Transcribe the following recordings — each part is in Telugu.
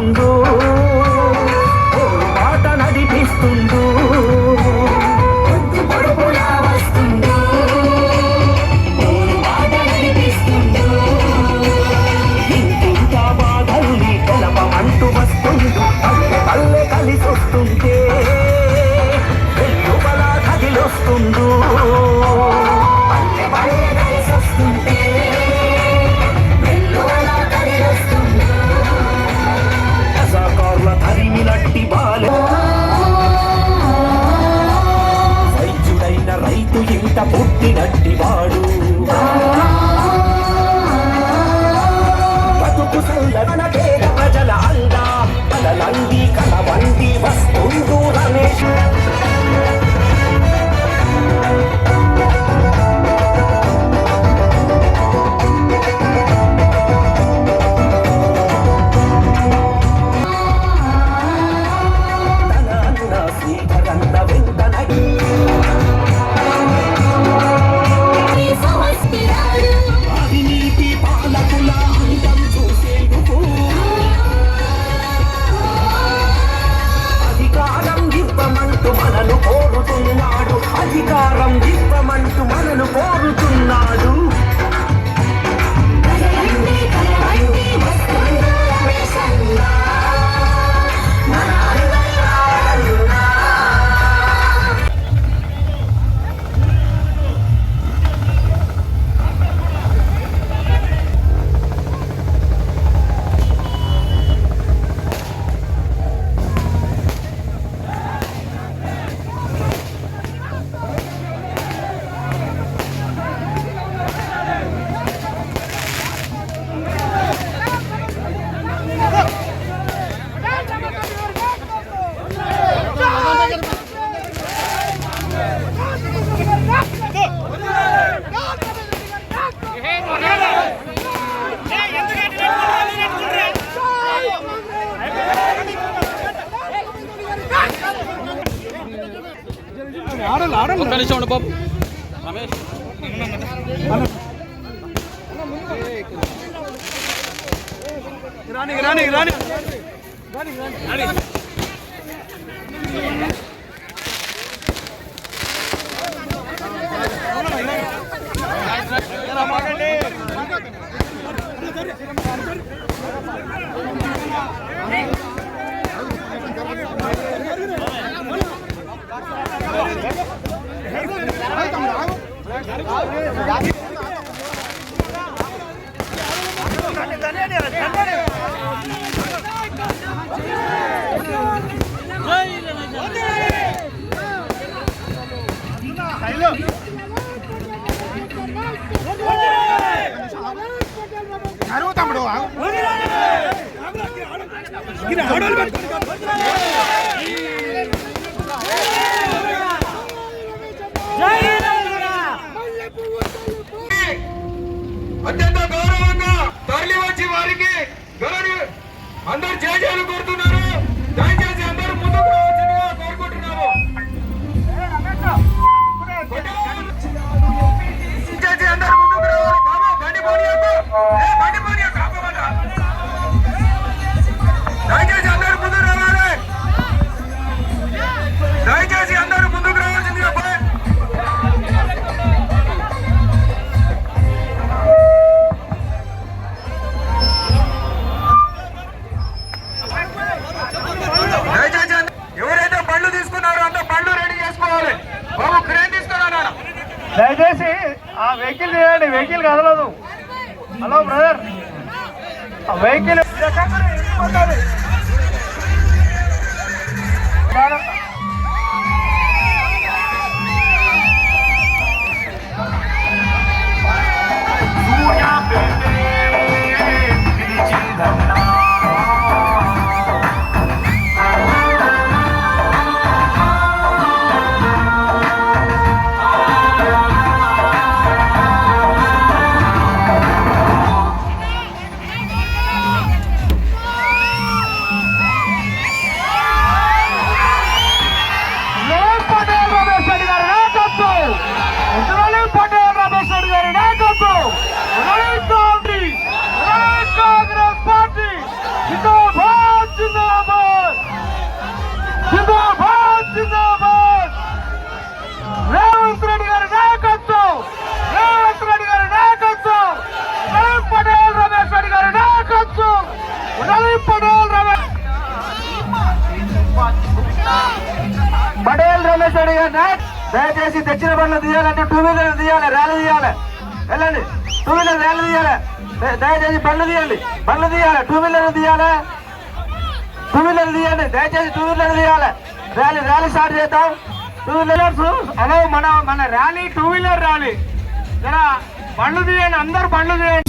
వస్తుండు, మాట నడిపిస్తుండు, ఇంటింటా బాధల్ని తెలపమంటూ వస్తుండు, పల్లె పల్లె కలిసొస్తుంటే వెల్లువల కదిలొస్తుండు, పల్లె పల్లె కలిసొస్తుంటే వెల్లువల కదిలొస్తుండు, రజాకార్ల తరిమినట్టి బాలె వైద్యుడైన రైతు ఇంట పుట్టినట్టి వాడు, బతుకు సల్లన పేద ప్రజల అండ కలలంది కలవంది వస్తుండు రమేష్. అధికారం ఇవ్వమంటూ మనను కోరుతున్నాడు, బాబు రమేష్ రాని తమ్ముడు అత్యంత గౌరవంగా తరలి వచ్చి వారికి అందరూ జయజయలు కోరుతున్నారు. దయచేసి అందరూ ముందుకు రావాల్సిందిగా కోరుకుంటున్నాము. దయచేసి అందరూ ముందుకు రావాలి. బాబా బండి పోనీయకు, బండి పోనీయకు, ఆపమాట. దయచేసి అందరూ ముందుకు రావాలి. దయచేసి అందరూ ముందుకు రావాల్సిందిగా దయచేసి ఆ వెహికల్ తీయండి, వెహికల్ కదలదు. హలో బ్రదర్, ఆ వెహికల్ దయచేసి తెచ్చిన బండ్లు తీయాలంటే 2 వీలర్ తీయాలి, ర్యాలీ తీయాలి. వెళ్ళండి, 2 వీలర్ ర్యాలీ తీయాలి. దయచేసి బండ్లు తీయండి, 2 వీలర్ తీయాలి, 2 వీలర్ తీయండి. దయచేసి 2 వీలర్ తీయాలి. ర్యాలీ స్టార్ట్ చేద్దాం. 2 వీలర్స్ అలా మన ర్యాలీ 2 వీలర్ ర్యాలీ. జర బండ్లు తీయండి, అందరు బండ్లు తీయండి.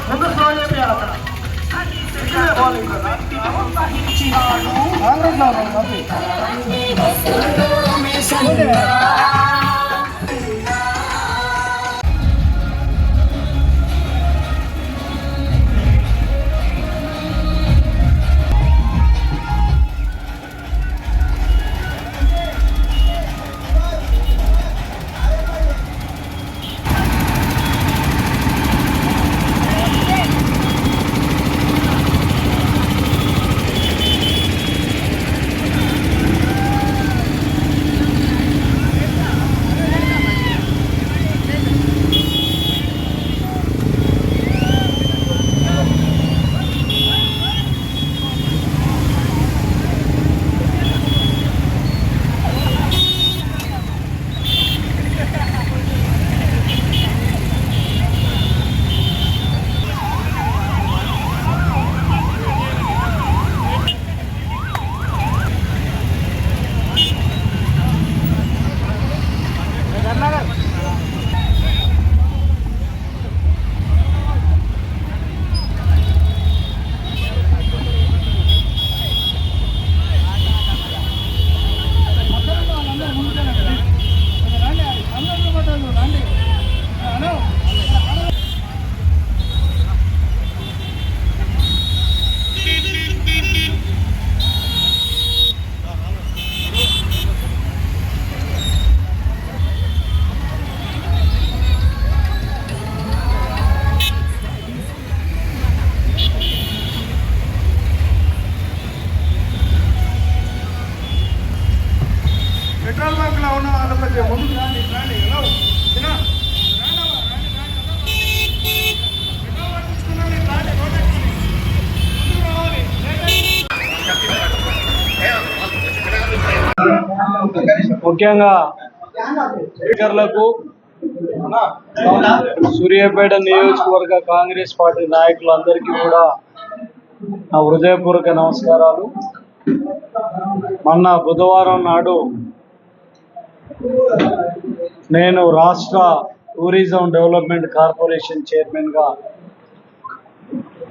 ముందు స్లో చెప్పాలి అక్కడ. పెట్రోల్ బంక్ లో ఉన్న వాళ్ళ మధ్య ముందుకు రాండి. ముఖ్యంగా స్పీకర్లకు, సూర్యాపేట నియోజకవర్గ కాంగ్రెస్ పార్టీ నాయకులందరికీ కూడా నా హృదయపూర్వక నమస్కారాలు. మొన్న బుధవారం నాడు నేను రాష్ట్ర టూరిజం డెవలప్మెంట్ కార్పొరేషన్ చైర్మన్గా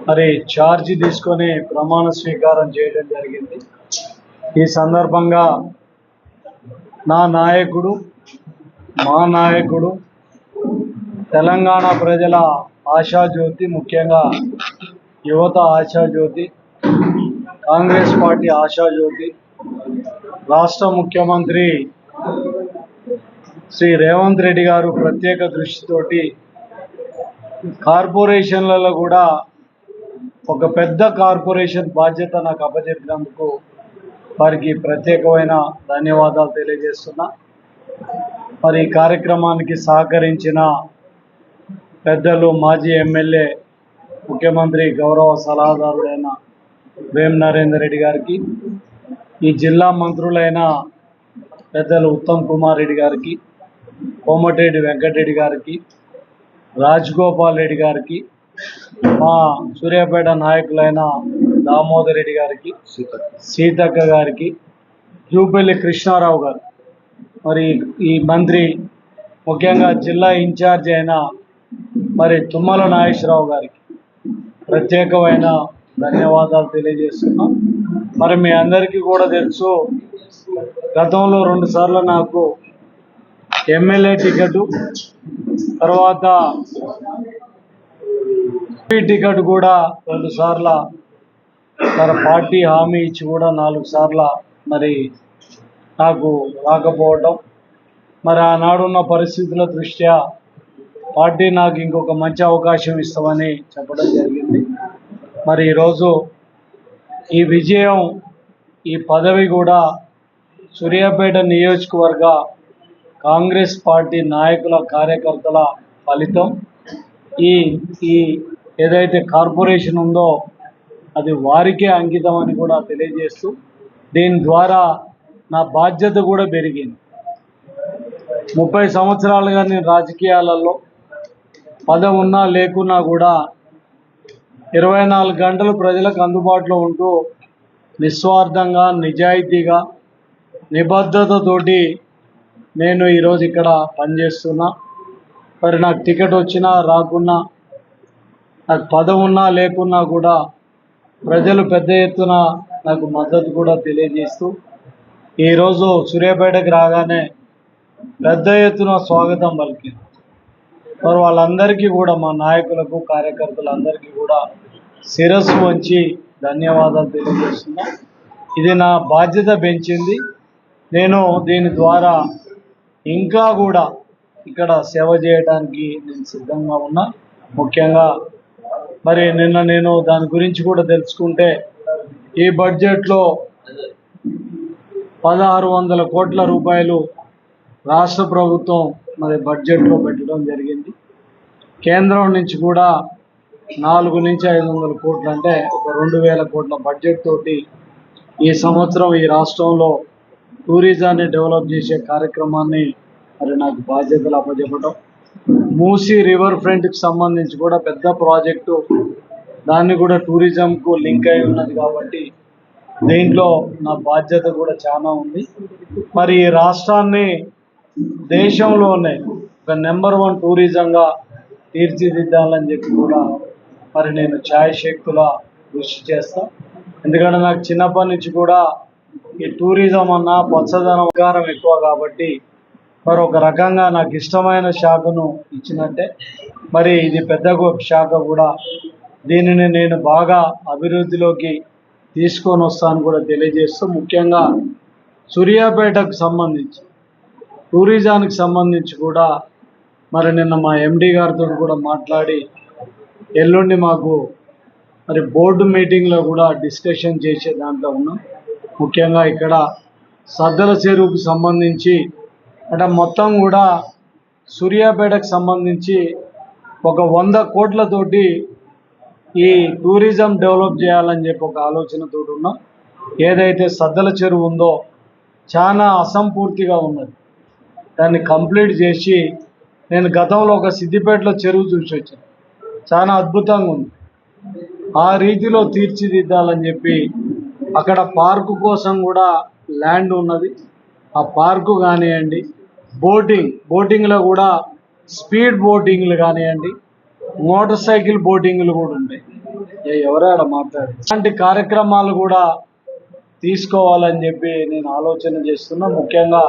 మరి ఛార్జీ తీసుకొని ప్రమాణ స్వీకారం చేయడం జరిగింది. ఈ సందర్భంగా మా నాయకుడు తెలంగాణ ప్రజల ఆశాజ్యోతి, ముఖ్యంగా యువత ఆశాజ్యోతి, కాంగ్రెస్ పార్టీ ఆశాజ్యోతి, రాష్ట్ర ముఖ్యమంత్రి శ్రీ రేవంత్ రెడ్డి గారు ప్రత్యేక దృష్టితోటి కార్పొరేషన్లలో కూడా ఒక పెద్ద కార్పొరేషన్ బాధ్యత నాకు అప్పచెప్పినందుకు వారికి ప్రత్యేకమైన ధన్యవాదాలు తెలియజేస్తున్నా. మరి ఈ కార్యక్రమానికి సహకరించిన పెద్దలు మాజీ ఎమ్మెల్యే ముఖ్యమంత్రి గౌరవ సలహాదారుడైన వేం నరేందర్ రెడ్డి గారికి, ఈ జిల్లా మంత్రులైన పెద్దలు ఉత్తమ్ కుమార్ రెడ్డి గారికి, కోమటిరెడ్డి వెంకటరెడ్డి గారికి, రాజగోపాల్ రెడ్డి గారికి, మా సూర్యాపేట నాయకులైన దామోదర్ రెడ్డి గారికి, సీతక్క గారికి, జూపల్లి కృష్ణారావు గారు, మరి ఈ మంత్రి ముఖ్యంగా జిల్లా ఇన్ఛార్జ్ అయిన మరి తుమ్మల నాగేశ్వరరావు గారికి ప్రత్యేకమైన ధన్యవాదాలు తెలియజేస్తున్నాం. మరి మీ అందరికీ కూడా తెలుసు, గతంలో 2 సార్లు నాకు ఎమ్మెల్యే టికెట్, తర్వాత ఎంపీ టికెట్ కూడా 2 సార్లు మరి పార్టీ హామీ ఇచ్చి కూడా 4 సార్లు మరి నాకు రాకపోవటం, మరి ఆనాడున్న పరిస్థితుల దృష్ట్యా పార్టీ నాకు ఇంకొక మంచి అవకాశం ఇస్తామని చెప్పడం జరిగింది. మరి ఈరోజు ఈ విజయం, ఈ పదవి కూడా సూర్యాపేట నియోజకవర్గ కాంగ్రెస్ పార్టీ నాయకుల కార్యకర్తల ఫలితం. ఈ ఏదైతే కార్పొరేషన్ ఉందో అది వారికే అంకితం అని కూడా తెలియజేస్తూ, దీని ద్వారా నా బాధ్యత కూడా పెరిగింది. 30 సంవత్సరాలుగా నేను రాజకీయాలలో పదవి ఉన్నా లేకున్నా కూడా 24 గంటలు ప్రజలకు అందుబాటులో ఉంటూ నిస్వార్థంగా, నిజాయితీగా, నిబద్ధతతోటి నేను ఈరోజు ఇక్కడ పనిచేస్తున్నా. మరి నాకు టికెట్ వచ్చినా రాకున్నా, నాకు పదవి ఉన్నా లేకున్నా కూడా ప్రజలు పెద్ద ఎత్తున నాకు మద్దతు కూడా తెలియజేస్తూ ఈరోజు సూర్యాపేటకి రాగానే పెద్ద ఎత్తున స్వాగతం పలికింది. మరి వాళ్ళందరికీ కూడా, మా నాయకులకు, కార్యకర్తలందరికీ కూడా శిరస్సు వంచి ధన్యవాదాలు తెలియజేస్తున్నా. ఇది నా బాధ్యత పెంచింది. నేను దీని ద్వారా ఇంకా కూడా ఇక్కడ సేవ చేయడానికి నేను సిద్ధంగా ఉన్నా. ముఖ్యంగా మరి నిన్న నేను దాని గురించి కూడా తెలుసుకుంటే, ఈ బడ్జెట్లో 1600 కోట్ల రూపాయలు రాష్ట్ర ప్రభుత్వం మరి బడ్జెట్లో పెట్టడం జరిగింది. కేంద్రం నుంచి కూడా 400 నుంచి 500 కోట్లు, అంటే ఒక 2000 కోట్ల బడ్జెట్ తోటి ఈ సంవత్సరం ఈ రాష్ట్రంలో టూరిజాన్ని డెవలప్ చేసే కార్యక్రమాన్ని మరి నాకు బాధ్యతలు అప్పచెప్పడం. మూసీ రివర్ ఫ్రంట్కి సంబంధించి కూడా పెద్ద ప్రాజెక్టు, దాన్ని కూడా టూరిజంకు లింక్ అయి ఉన్నది కాబట్టి దీంట్లో నా బాధ్యత కూడా చాలా ఉంది. మరి ఈ రాష్ట్రాన్ని దేశంలోనే ఒక నెంబర్ 1 టూరిజంగా తీర్చిదిద్దాలని చెప్పి కూడా మరి నేను ఛాయశక్తులా కృషి చేస్తాను. ఎందుకంటే నాకు చిన్నప్పటి నుంచి కూడా ఈ టూరిజం అన్న పచ్చదనం వికారం ఎక్కువ కాబట్టి మరి ఒక రకంగా నాకు ఇష్టమైన శాఖను ఇచ్చినట్టే మరి ఇది పెద్ద శాఖ కూడా. దీనిని నేను బాగా అభివృద్ధిలోకి తీసుకొని వస్తాను కూడా తెలియజేస్తూ, ముఖ్యంగా సూర్యాపేటకు సంబంధించి టూరిజానికి సంబంధించి కూడా మరి నిన్న మా ఎండి గారితో కూడా మాట్లాడి ఎల్లుండి మాకు మరి బోర్డు మీటింగ్లో కూడా డిస్కషన్ చేసే దాంట్లో ఉన్నాం. ముఖ్యంగా ఇక్కడ సద్దల చెరువుకు సంబంధించి అంటే మొత్తం కూడా సూర్యాపేటకు సంబంధించి ఒక 100 కోట్లతోటి ఈ టూరిజం డెవలప్ చేయాలని చెప్పి ఒక ఆలోచనతో ఉన్నాం. ఏదైతే సద్దల చెరువు ఉందో చాలా అసంపూర్తిగా ఉన్నది, దాన్ని కంప్లీట్ చేసి, నేను గతంలో ఒక సిద్దిపేటలో చెరువు చూసి వచ్చాను, చాలా అద్భుతంగా ఉంది. ఆ రీతిలో తీర్చిదిద్దాలని చెప్పి అక్కడ పార్కు కోసం కూడా ల్యాండ్ ఉన్నది. ఆ పార్కు కానివ్వండి, బోటింగ్లో కూడా స్పీడ్ బోటింగ్లు కానివ్వండి, మోటార్ సైకిల్ బోటింగ్లు కూడా ఉంటాయి. ఎవరాడ మాట్లాడి ఇలాంటి కార్యక్రమాలు కూడా తీసుకోవాలని చెప్పి నేను ఆలోచన చేస్తున్నా. ముఖ్యంగా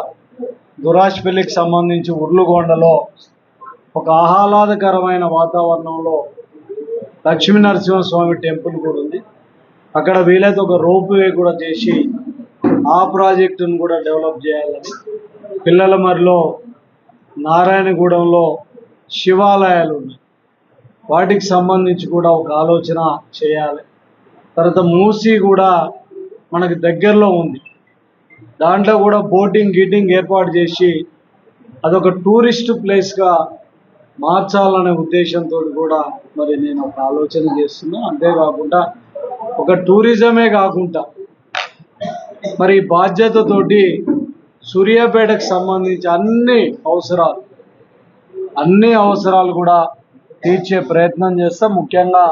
దురాజ్పల్లికి సంబంధించి ఉర్లుగొండలో ఒక ఆహ్లాదకరమైన వాతావరణంలో లక్ష్మీ నరసింహస్వామి టెంపుల్ కూడా ఉంది. అక్కడ వీలైతే ఒక రోప్ వే కూడా చేసి ఆ ప్రాజెక్టును కూడా డెవలప్ చేయాలని, పిల్లల మరిలో నారాయణగూడెంలో శివాలయాలు ఉన్నాయి, వాటికి సంబంధించి కూడా ఒక ఆలోచన చేయాలి. తర్వాత మూసీ కూడా మనకి దగ్గరలో ఉంది, దాంట్లో కూడా బోటింగ్ ఏర్పాటు చేసి అదొక టూరిస్ట్ ప్లేస్గా మార్చాలనే ఉద్దేశంతో కూడా మరి నేను ఒక ఆలోచన చేస్తున్నా. అంతేకాకుండా ఒక టూరిజమే కాకుండా మరి బాధ్యతతోటి సూర్యాపేటకు సంబంధించి అన్ని అవసరాలు కూడా తీర్చే ప్రయత్నం చేస్తాం. ముఖ్యంగా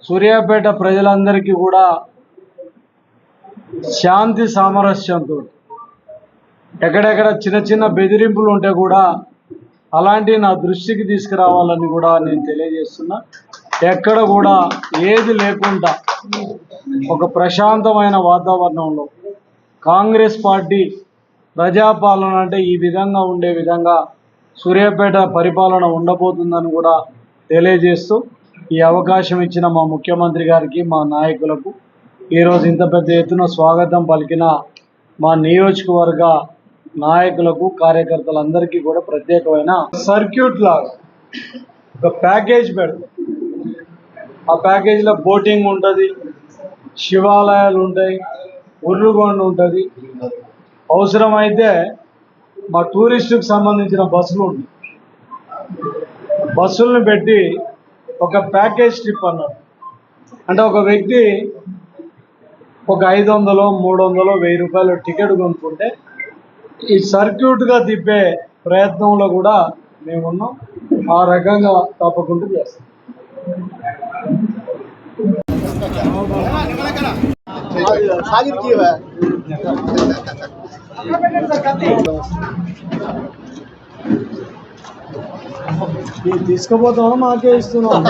సూర్యాపేట ప్రజలందరికీ కూడా శాంతి సామరస్యంతో ఎక్కడెక్కడ చిన్న చిన్న బెదిరింపులు ఉంటే కూడా అలాంటివి నా దృష్టికి తీసుకురావాలని కూడా నేను తెలియజేస్తున్నా. ఎక్కడ కూడా ఏది లేకుండా ఒక ప్రశాంతమైన వాతావరణంలో కాంగ్రెస్ పార్టీ ప్రజాపాలన అంటే ఈ విధంగా ఉండే విధంగా సూర్యాపేట పరిపాలన ఉండబోతుందని కూడా తెలియజేస్తూ ఈ అవకాశం ఇచ్చిన మా ముఖ్యమంత్రి గారికి, మా నాయకులకు, ఈరోజు ఇంత పెద్ద ఎత్తున స్వాగతం పలికిన మా నియోజకవర్గ నాయకులకు, కార్యకర్తలందరికీ కూడా ప్రత్యేకమైన సర్క్యూట్ లాగా ఒక ప్యాకేజ్ పెడతాం. ఆ ప్యాకేజీలో బోటింగ్ ఉంటుంది, శివాలయాలు ఉంటాయి, ఉర్రుగొండ ఉంటుంది, అవసరమైతే మా టూరిస్టుకు సంబంధించిన బస్సులు ఉంటాయి. బస్సులను పెట్టి ఒక ప్యాకేజ్ ట్రిప్ అన్నారు. అంటే ఒక వ్యక్తి ఒక 500, 300, 1000 రూపాయలు టికెట్ కొనుక్కుంటే ఈ సర్క్యూట్గా తిప్పే ప్రయత్నంలో కూడా మేమున్నాం. ఆ రకంగా తప్పకుండా చేస్తాం. తీసుకుపోతామో మాకే ఇస్తున్నాం.